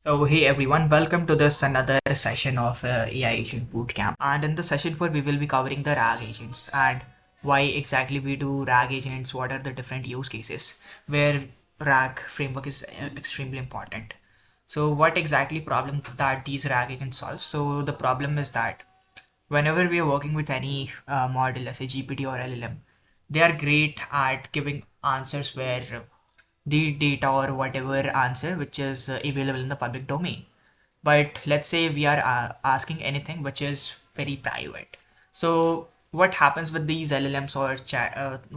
So hey everyone, welcome to this another session of AI Agent Bootcamp. And in the session 4, we will be covering the RAG agents and why exactly we do RAG agents, what are the different use cases where RAG framework is extremely important. So what exactly problem that these RAG agents solve? So the problem is that whenever we are working with any model, let's say GPT or LLM, they are great at giving answers where the data or whatever answer which is available in the public domain. But let's say we are asking anything which is very private. So what happens with these LLMs or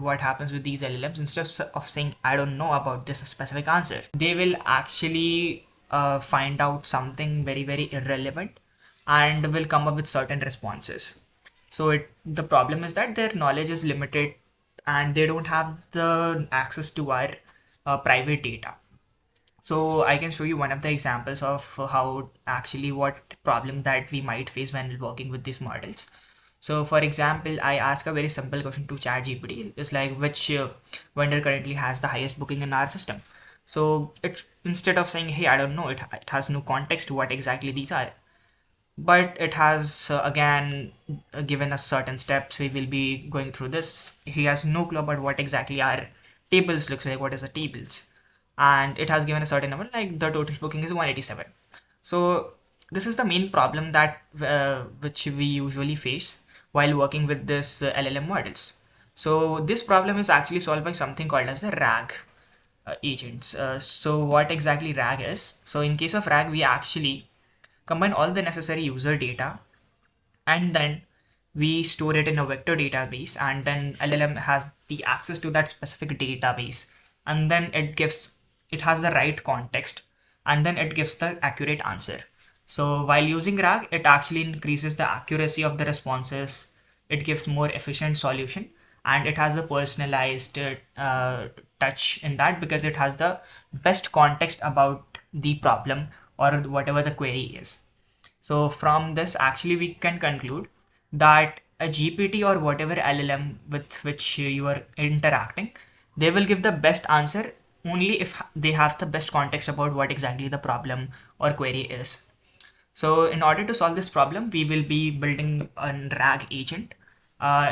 what happens with these LLMs, instead of saying I don't know about this specific answer, they will actually find out something very irrelevant and will come up with certain responses. So the problem is that their knowledge is limited and they don't have the access to our private data. So I can show you one of the examples of how actually what problem that we might face when working with these models. So for example, I ask a very simple question to ChatGPT. It's like which vendor currently has the highest booking in our system. So it instead of saying, hey, I don't know, it has no context to what exactly these are. But it has again given us certain steps. We will be going through this. He has no clue about what exactly our tables looks like, what is the tables, and it has given a certain number like the total booking is 187. So this is the main problem that which we usually face while working with this LLM models. So this problem is actually solved by something called as the RAG agents. So what exactly RAG is? So in case of RAG, we actually combine all the necessary user data and then we store it in a vector database, and then LLM has the access to that specific database, and then it has the right context, and then it gives the accurate answer. So while using RAG, it actually increases the accuracy of the responses, it gives more efficient solution, and it has a personalized touch in that because it has the best context about the problem or whatever the query is. So from this, actually, we can conclude that a GPT or whatever LLM with which you are interacting, they will give the best answer only if they have the best context about what exactly the problem or query is. So in order to solve this problem, we will be building a RAG agent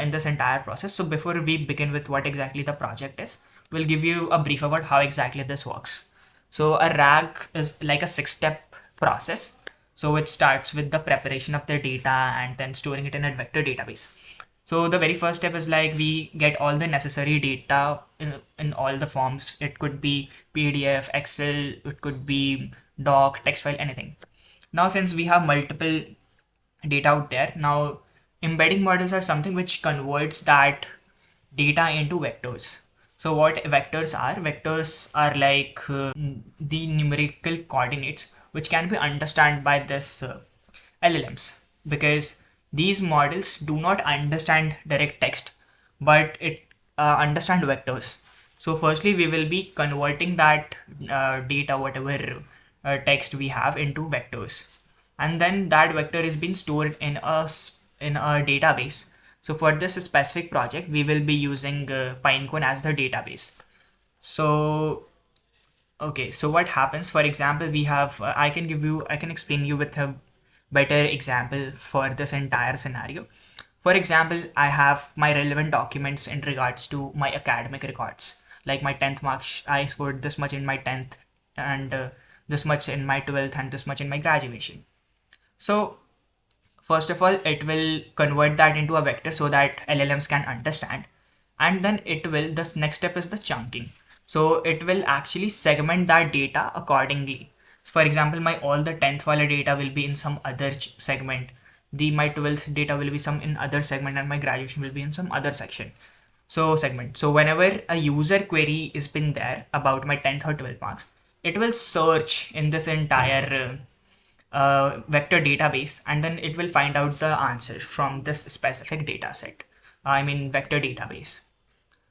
in this entire process. So before we begin with what exactly the project is, we'll give you a brief about how exactly this works. So a RAG is like a 6-step process. So it starts with the preparation of the data and then storing it in a vector database. So the very first step is like we get all the necessary data in all the forms. It could be PDF, Excel, it could be doc, text file, anything. Now, since we have multiple data out there, now embedding models are something which converts that data into vectors. So what vectors are? Vectors are like the numerical coordinates which can be understood by this LLMs, because these models do not understand direct text, but it understand vectors. So firstly, we will be converting that data, whatever text we have, into vectors, and then that vector is being stored in a database. So for this specific project, we will be using Pinecone as the database. So okay, so what happens? For example, we have I can explain you with a better example for this entire scenario. For example, I have my relevant documents in regards to my academic records, like my 10th marks. I scored this much in my 10th, and this much in my 12th, and this much in my graduation. So first of all, it will convert that into a vector so that LLMs can understand. And then this next step is the chunking. So it will actually segment that data accordingly. For example, my all the 10th wala data will be in some other segment. My 12th data will be some in other segment, and my graduation will be in some other section. So segment. So whenever a user query is been there about my 10th or 12th marks, it will search in this entire vector database, and then it will find out the answer from this specific data set. I mean vector database.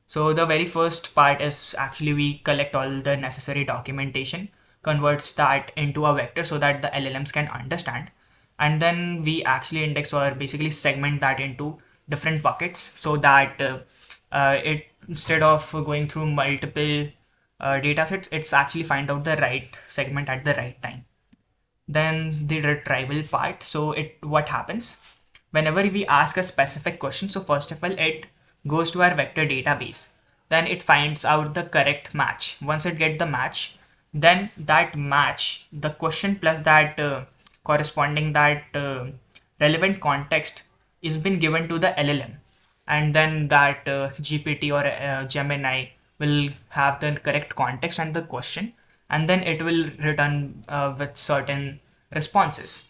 So the very first part is actually we collect all the necessary documentation, converts that into a vector so that the LLMs can understand, and then we actually index or basically segment that into different buckets so that it instead of going through multiple data sets, it's actually find out the right segment at the right time. then the retrieval part. So what happens whenever we ask a specific question? So first of all, it goes to our vector database. Then it finds out the correct match. Once it gets the match, then that match, the question plus that corresponding that relevant context is been given to the LLM, and then that GPT or Gemini will have the correct context and the question, and then it will return with certain responses.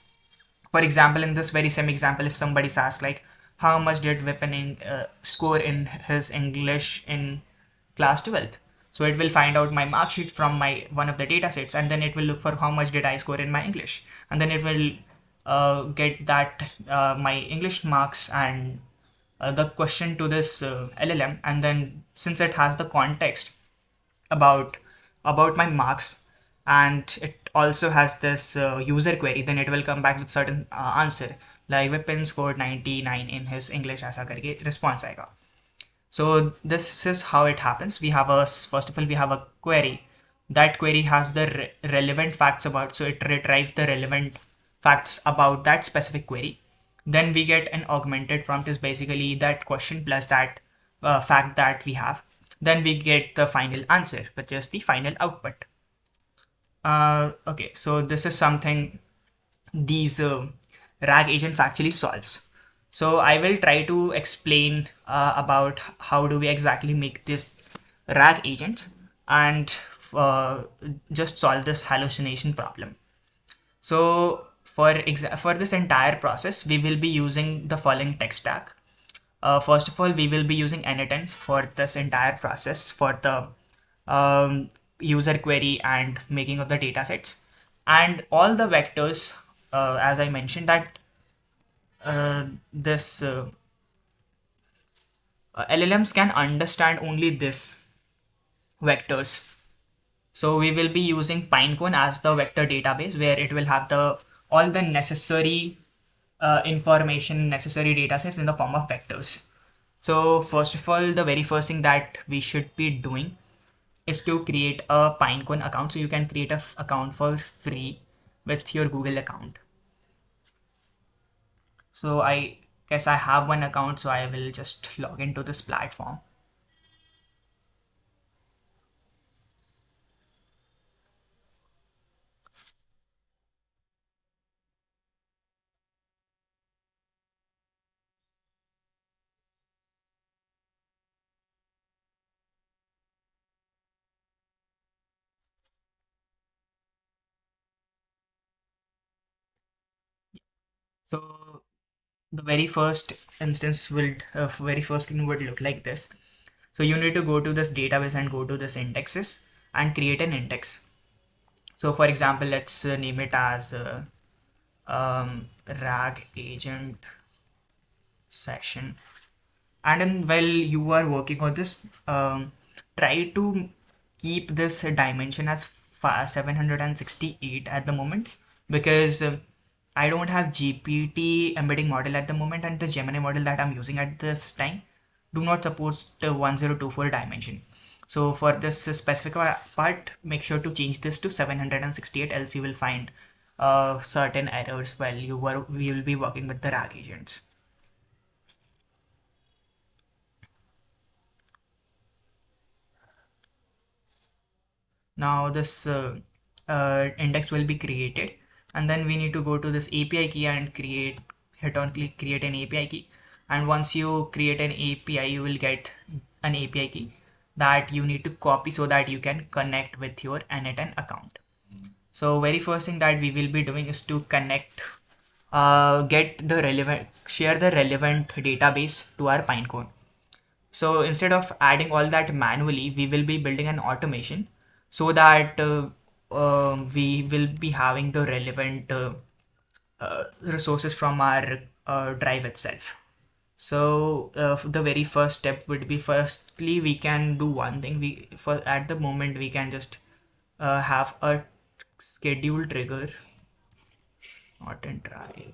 For example, in this very same example, if somebody's asked like, how much did Vipin score in his English in class 12th? So it will find out my mark sheet from my one of the data sets, and then it will look for how much did I score in my English, and then it will get that my English marks and the question to this LLM, and then since it has the context about my marks, and it also has this user query, then it will come back with certain answer like Vipin scored 99 in his English ऐसा करके response आएगा. So this is how it happens. We have a first of all we have a query. That query has the relevant facts about, so it retrieves the relevant facts about that specific query. Then we get an augmented prompt, is basically that question plus that fact that we have. Then we get the final answer, which is the final output. Okay, so this is something these RAG agents actually solves. So I will try to explain about how do we exactly make this RAG agent and just solve this hallucination problem. So for this entire process, we will be using the following tech stack. First of all, we will be using n8n for this entire process for the user query and making of the data sets. And all the vectors, as I mentioned, that this LLMs can understand only this vectors. So we will be using Pinecone as the vector database, where it will have the all the necessary information, necessary data sets in the form of vectors. So first of all, the very first thing that we should be doing is to create a Pinecone account. So you can create a account for free with your Google account. So I guess I have one account, so I will just log into this platform. So the very first instance will very first thing would look like this. So you need to go to this database and go to this indexes and create an index. So for example, let's name it as RAG agent session. And then while you are working on this, try to keep this dimension as 768 at the moment, because I don't have GPT embedding model at the moment, and the Gemini model that I'm using at this time do not support the 1024 dimension. So for this specific part, make sure to change this to 768, else you will find certain errors while we will be working with the RAG agents. Now this index will be created, and then we need to go to this API key and hit on click create an API key. And once you create an API, you will get an API key that you need to copy so that you can connect with your n8n account. So very first thing that we will be doing is to connect, share the relevant database to our Pinecone. So instead of adding all that manually, we will be building an automation so that we will be having the relevant resources from our drive itself. So the very first step would be, firstly we can do one thing. At the moment we can just have a schedule trigger, not in drive.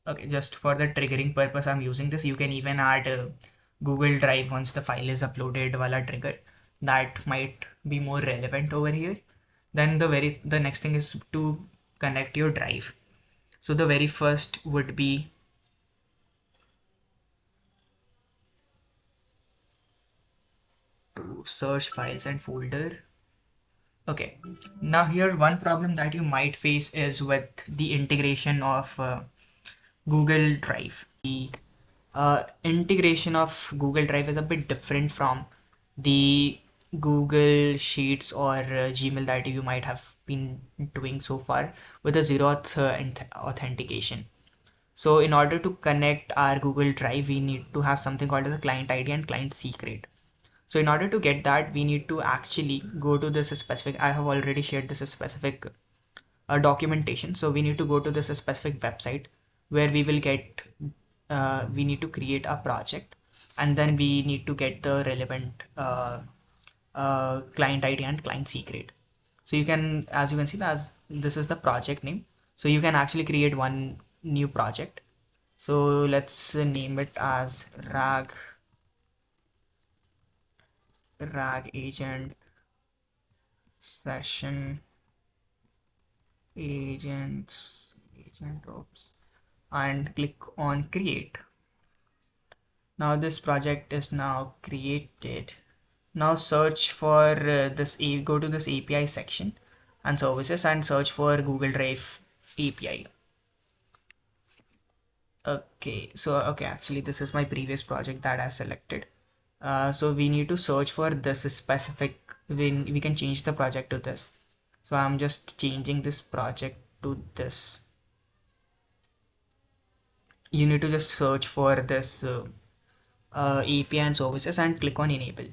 Okay, just for the triggering purpose I'm using this. You can even add Google Drive once the file is uploaded wala trigger. that might be more relevant over here. Then the next thing is to connect your drive. So the very first would be to search files and folder. Okay, now here one problem that you might face is with the integration of Google Drive. The integration of Google Drive is a bit different from the Google Sheets or Gmail that you might have been doing so far with a authentication. So in order to connect our Google Drive, we need to have something called as a client ID and client secret. So in order to get that, we need to actually go to this specific, I have already shared this specific documentation. So we need to go to this specific website where we will get, we need to create a project, and then we need to get the relevant client ID and client secret. So you can, as you can see, as this is the project name. So you can actually create one new project. So let's name it as rag agent session AgentOps, and click on create. Now this project is now created. Now search for go to this API section and services and search for Google Drive API. Okay, so okay, actually this is my previous project that I selected. So we need to search for this specific, we can change the project to this. So I'm just changing this project to this. You need to just search for this API and services and click on enable.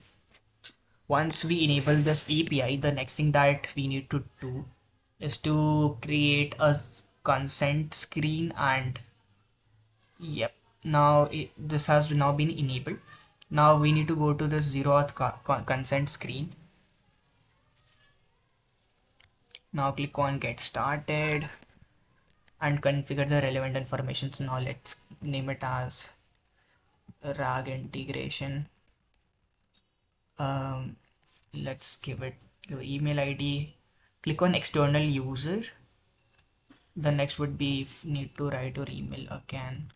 Once we enable this API, the next thing that we need to do is to create a consent screen, and yep, now this has now been enabled. Now we need to go to this zero auth consent screen. Now click on get started and configure the relevant information. So now let's name it as RAG integration. Let's give it your email ID. Click on external user. The next would be need to write your email again.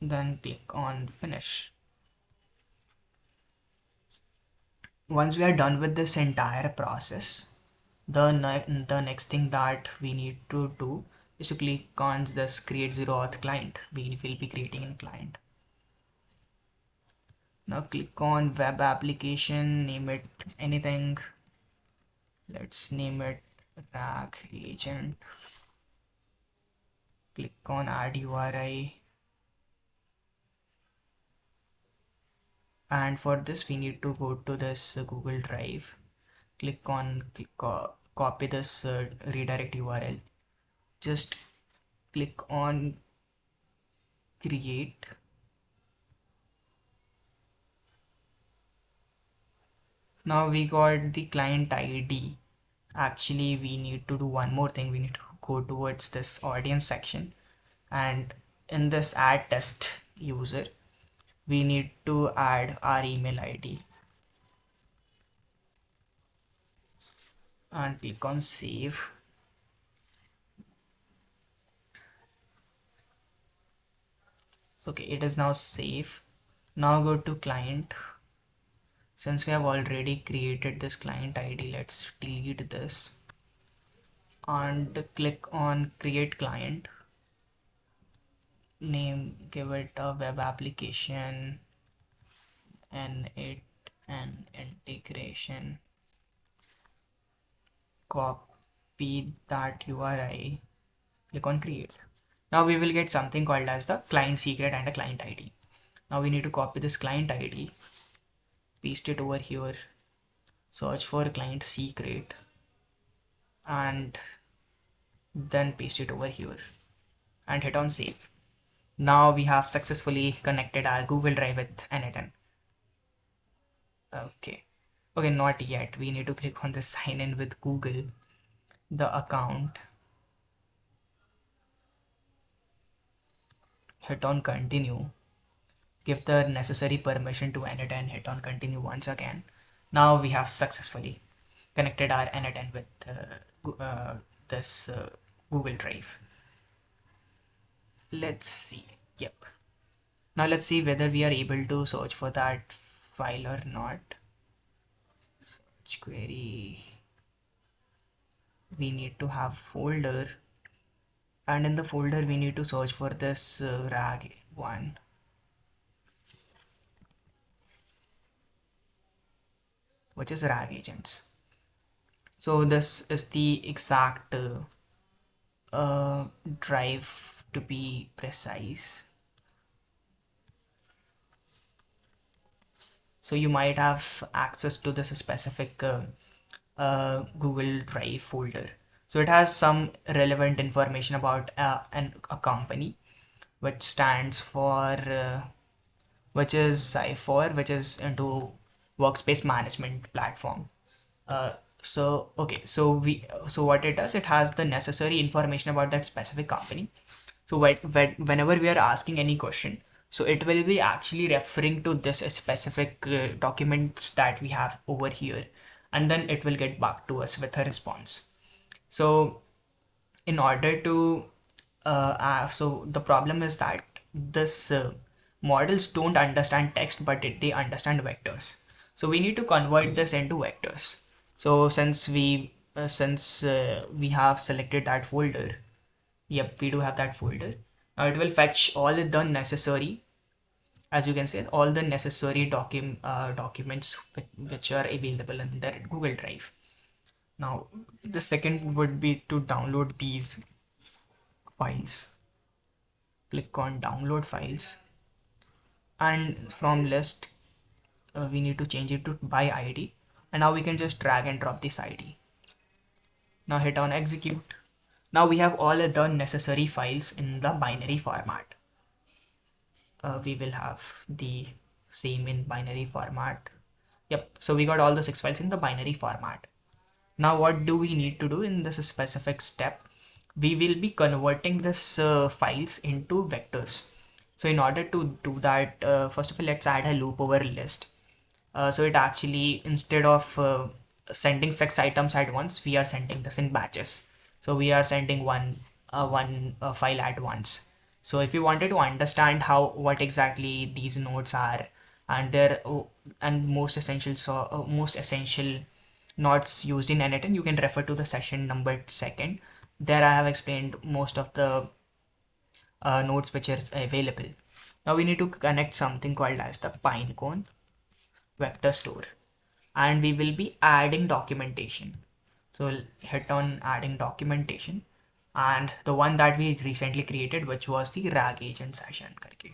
Then click on finish. Once we are done with this entire process, the next thing that we need to do is to click on this create zero auth client. We will be creating a client. Now click on web application, name it anything. Let's name it rag agent. Click on add URI. And for this we need to go to this Google Drive. Click on copy this redirect URL. Just click on create. Now we got the client ID. Actually we need to do one more thing. We need to go towards this audience section, and in this add test user we need to add our email ID and click on save. Okay, it is now safe. Now go to client. Since we have already created this client ID, let's delete this and click on create client. Name, give it a web application and it an integration. Copy that URI, click on create. Now we will get something called as the client secret and a client ID. Now we need to copy this client ID, paste it over here, search for client secret, and then paste it over here and hit on save. Now we have successfully connected our Google Drive with N8N. Okay. Okay, not yet. We need to click on the sign in with Google, the account, hit on continue. give the necessary permission to init and hit on continue once again. Now we have successfully connected our init with this Google Drive. Let's see. Yep. Now let's see whether we are able to search for that file or not. Search query. We need to have folder, and in the folder we need to search for this rag one, which is rag agents. So this is the exact drive, to be precise. So you might have access to this specific Google Drive folder. So it has some relevant information about a company, which stands for which is Cypher, which is into workspace management platform. So okay, so what it does, it has the necessary information about that specific company. So whenever we are asking any question, so it will be actually referring to this specific documents that we have over here, and then it will get back to us with a response. So in order to so the problem is that this models don't understand text, but they understand vectors. So we need to convert this into vectors. So since we have selected that folder, yep, we do have that folder. Now it will fetch all the necessary, as you can see, all the necessary documents which are available in the Google Drive. Now the second would be to download these files. Click on download files, and from list we need to change it to by ID, and now we can just drag and drop this ID. Now hit on execute. Now we have all the necessary files in the binary format. We will have the same in binary format. Yep, so we got all the 6 files in the binary format. Now what do we need to do in this specific step? We will be converting this files into vectors. So in order to do that, first of all, let's add a loop over list. So it actually, instead of sending 6 items at once, we are sending this in batches. So we are sending one file at once. So if you wanted to understand what exactly these nodes are, and their and most essential nodes used in init, you can refer to the session number 2nd. There I have explained most of the nodes which is available. Now we need to connect something called as the Pinecone vector store, and we will be adding documentation. So hit on adding documentation, and the one that we recently created, which was the rag agent session karke.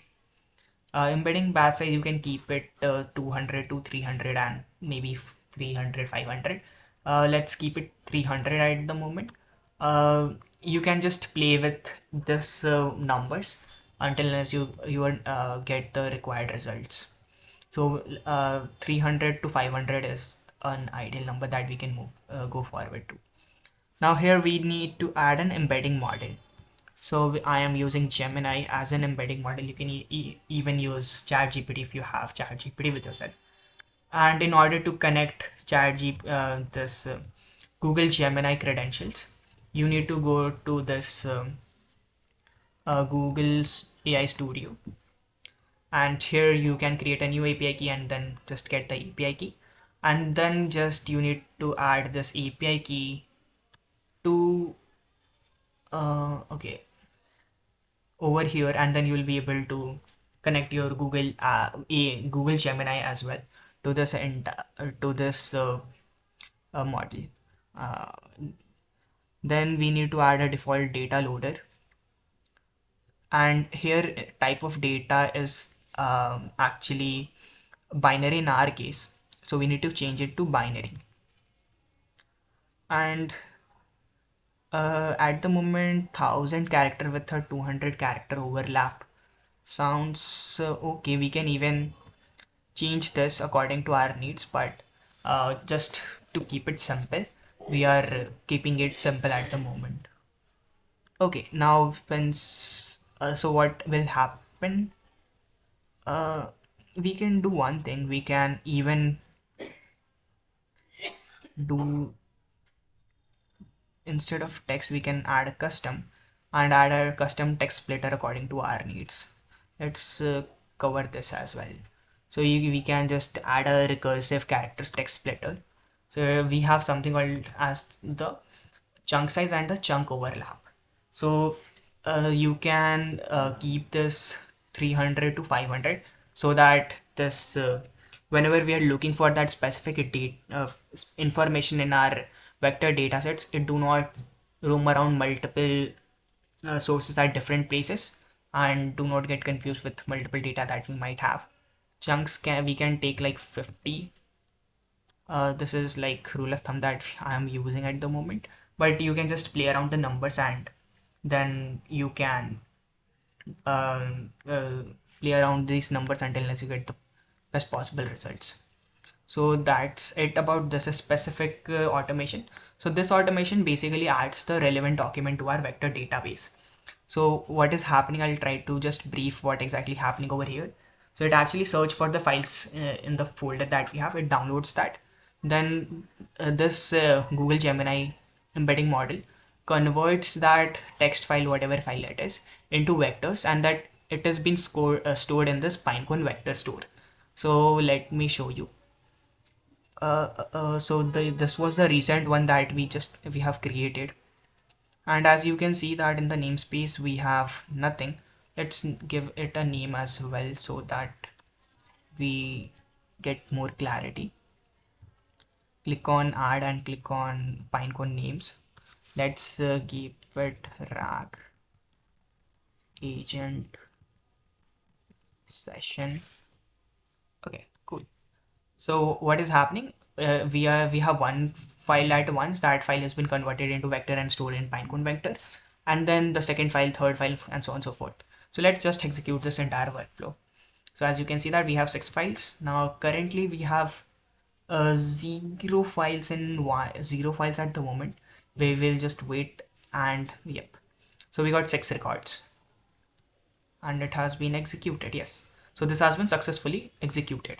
Embedding batch size, you can keep it 200 to 300 and maybe 300 500. Let's keep it 300 at the moment. You can just play with this numbers until unless you get the required results. So 300 to 500 is an ideal number that we can go forward to. Now here we need to add an embedding model. So I am using Gemini as an embedding model. You can even use ChatGPT if you have ChatGPT with yourself. And in order to connect this Google Gemini credentials, you need to go to this Google's AI Studio, and here you can create a new API key and then just get the API key, and then just you need to add this API key to okay, over here, and then you will be able to connect your Google Gemini as well to this model. Uh, then we need to add a default data loader, and here type of data is actually binary in our case, so we need to change it to binary. And at the moment 1000 character with a 200 character overlap sounds okay. We can even change this according to our needs, but just to keep it simple, we are keeping it simple at the moment. Okay, now so what will happen uh, we can do one thing. We can even do, instead of text, we can add a custom and add a custom text splitter according to our needs. Let's cover this as well. So we can just add a recursive characters text splitter. So we have something called as the chunk size and the chunk overlap. So you can keep this 300 to 500 so that this whenever we are looking for that specific information in our vector datasets, it do not roam around multiple sources at different places and do not get confused with multiple data that we might have. Chunks we can take like 50. This is like rule of thumb that I am using at the moment, but you can just play around the numbers and then you can um, uh, play around these numbers until you get the best possible results. So that's it about this specific automation. So this automation basically adds the relevant document to our vector database. So what is happening, I'll try to just brief what exactly happening over here. So it actually search for the files in the folder that we have, it downloads that. Then this Google Gemini embedding model converts that text file, whatever file it is, into vectors, and that it has been stored in this Pinecone vector store. So let me show you. So this was the recent one that we have created, and as you can see that in the namespace we have nothing. Let's give it a name as well so that we get more clarity. Click on add and click on Pinecone names. Let's give it rag agent session. Okay, cool. So what is happening? We have one file at once. That file has been converted into vector and stored in Pinecone vector, and then the second file, third file, and so on and so forth. So let's just execute this entire workflow. So as you can see that we have 6 files. Now currently we have zero files in zero files at the moment. We will just wait, and yep. So we got 6 records and it has been executed. Yes. So this has been successfully executed.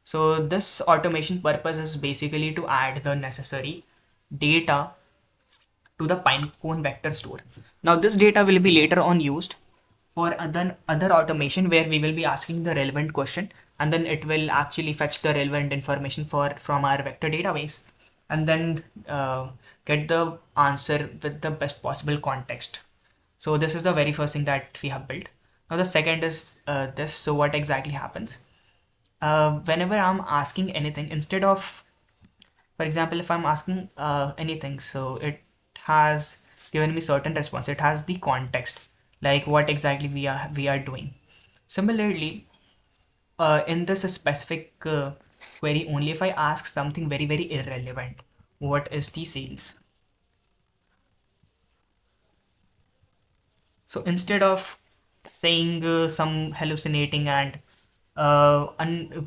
So this automation purpose is basically to add the necessary data to the Pinecone vector store. Now this data will be later on used for other automation where we will be asking the relevant question, and then it will actually fetch the relevant information from our vector database, and then get the answer with the best possible context. So this is the very first thing that we have built. Now the second is this. So what exactly happens? Whenever I'm asking anything, instead of, for example, if I'm asking anything, so it has given me certain response. It has the context, like what exactly we are doing. Similarly, in this specific query, only if I ask something very irrelevant, what is the sales? So instead of saying some hallucinating and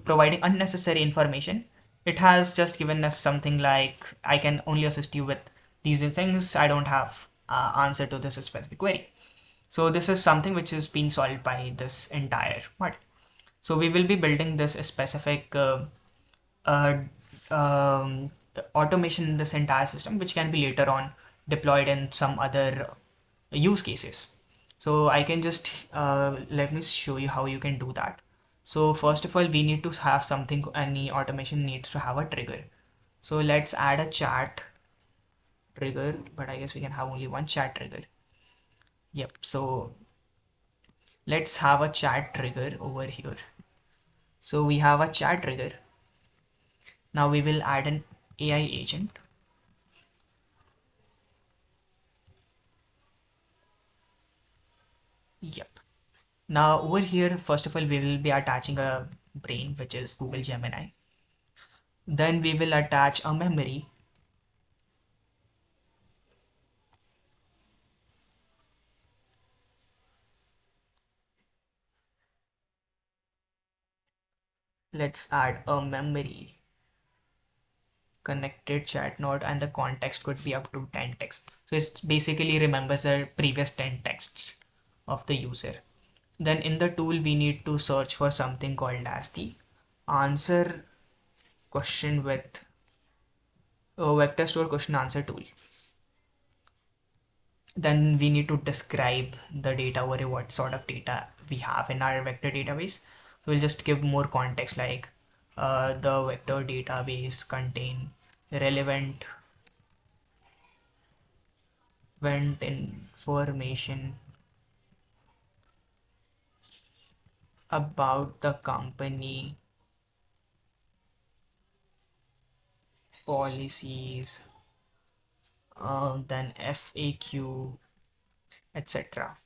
providing unnecessary information, it has just given us something like, I can only assist you with these things. I don't have answer to this specific query. So this is something which is being solved by this entire model. So we will be building this specific uh, um, automation in this entire system, which can be later on deployed in some other use cases. So I can just let me show you how you can do that. So first of all, we need to have something, any automation needs to have a trigger. So let's add a chat trigger, but I guess we can have only one chat trigger. Yep, so let's have a chat trigger over here. So we have a chat trigger. Now we will add an AI agent. Yep. Now over here, first of all, we will be attaching a brain, which is Google Gemini. Then we will attach a memory. Let's add a memory connected chat node, and the context could be up to 10 text. So it basically remembers the previous 10 texts of the user. Then in the tool, we need to search for something called as the answer question with vector store question answer tool. Then we need to describe the data or what sort of data we have in our vector database. So we'll just give more context like the vector database contain relevant information about the company, policies, then FAQ, etc.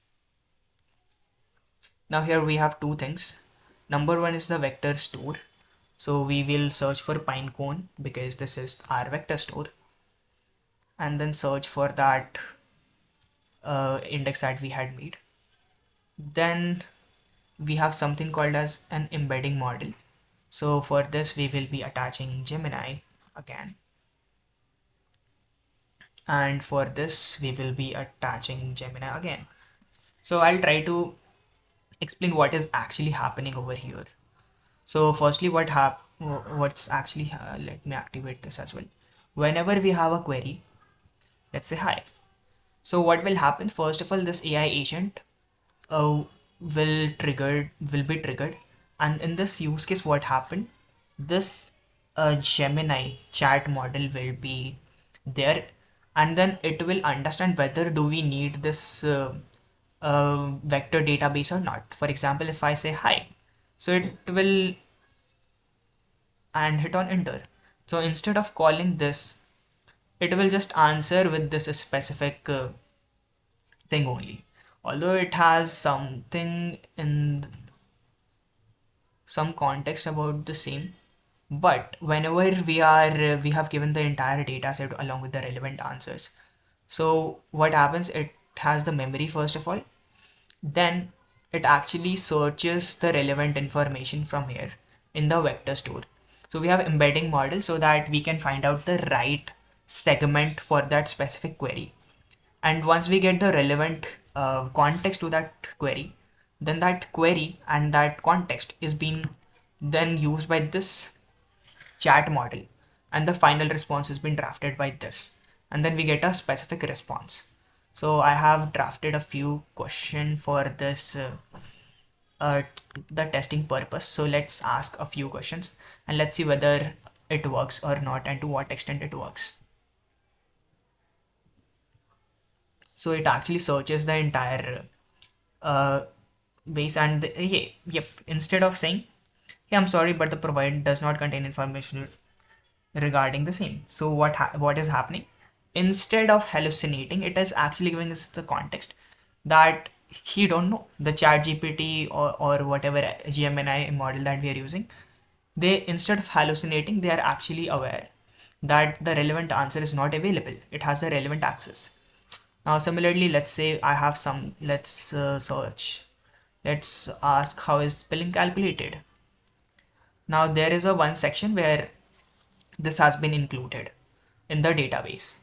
Now here we have two things. Number one is the vector store. So we will search for Pinecone because this is our vector store, and then search for that index that we had made. Then we have something called as an embedding model. So for this we will be attaching Gemini again, and for this we will be attaching Gemini again. So I'll try to explain what is actually happening over here. So firstly, what's actually let me activate this as well. Whenever we have a query, let's say hi. So what will happen? First of all, this AI agent uh, will be triggered, and in this use case, what happened? This Gemini chat model will be there, and then it will understand whether do we need this vector database or not. For example, if I say hi, so it will and hit on enter. So instead of calling this, it will just answer with this specific thing only. Although it has something in some context about the same, but whenever we have given the entire data set along with the relevant answers. So what happens, it has the memory first of all, then it actually searches the relevant information from here in the vector store. So we have embedding model so that we can find out the right segment for that specific query. And once we get the relevant context to that query, then that query and that context is being then used by this chat model, and the final response has been drafted by this, and then we get a specific response. So I have drafted a few questions for this uh, the testing purpose. So let's ask a few questions and let's see whether it works or not and to what extent it works. So it actually searches the entire uh, base and yep, instead of saying, hey, I'm sorry, but the provided does not contain information regarding the same. So what is happening? Instead of hallucinating, it is actually giving us the context that he don't know the chat GPT or whatever Gemini model that we are using. They, instead of hallucinating, they are actually aware that the relevant answer is not available. It has the relevant access. Now similarly, let's say I have some, let's search. Let's ask how is billing calculated. Now there is a one section where this has been included in the database.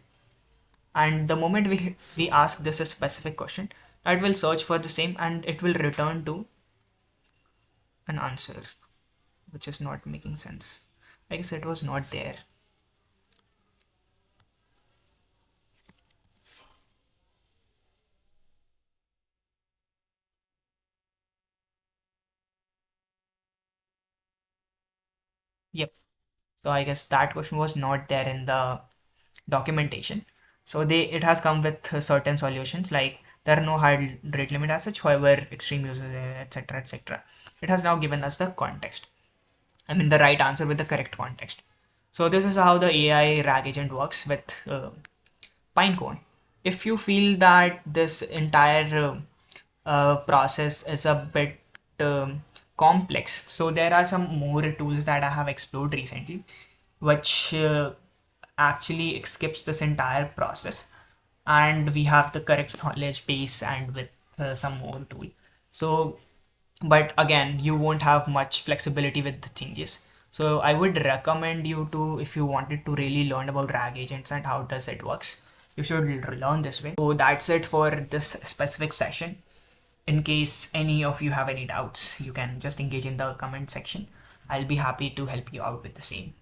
And the moment we ask this a specific question, it will search for the same and it will return to an answer, which is not making sense. I guess it was not there. Yep. So I guess that question was not there in the documentation. So it has come with certain solutions like there are no hard rate limit as such, however, extreme users, etc., etc. It has now given us the context. I mean the right answer with the correct context. So this is how the AI RAG agent works with Pinecone. If you feel that this entire process is a bit complex, so there are some more tools that I have explored recently, which actually skips this entire process, and we have the correct knowledge base and with some more tool. So but again, you won't have much flexibility with the changes. So I would recommend you to, if you wanted to really learn about RAG agents and how does it works, you should learn this way. So that's it for this specific session. In case any of you have any doubts, you can just engage in the comment section. I'll be happy to help you out with the same.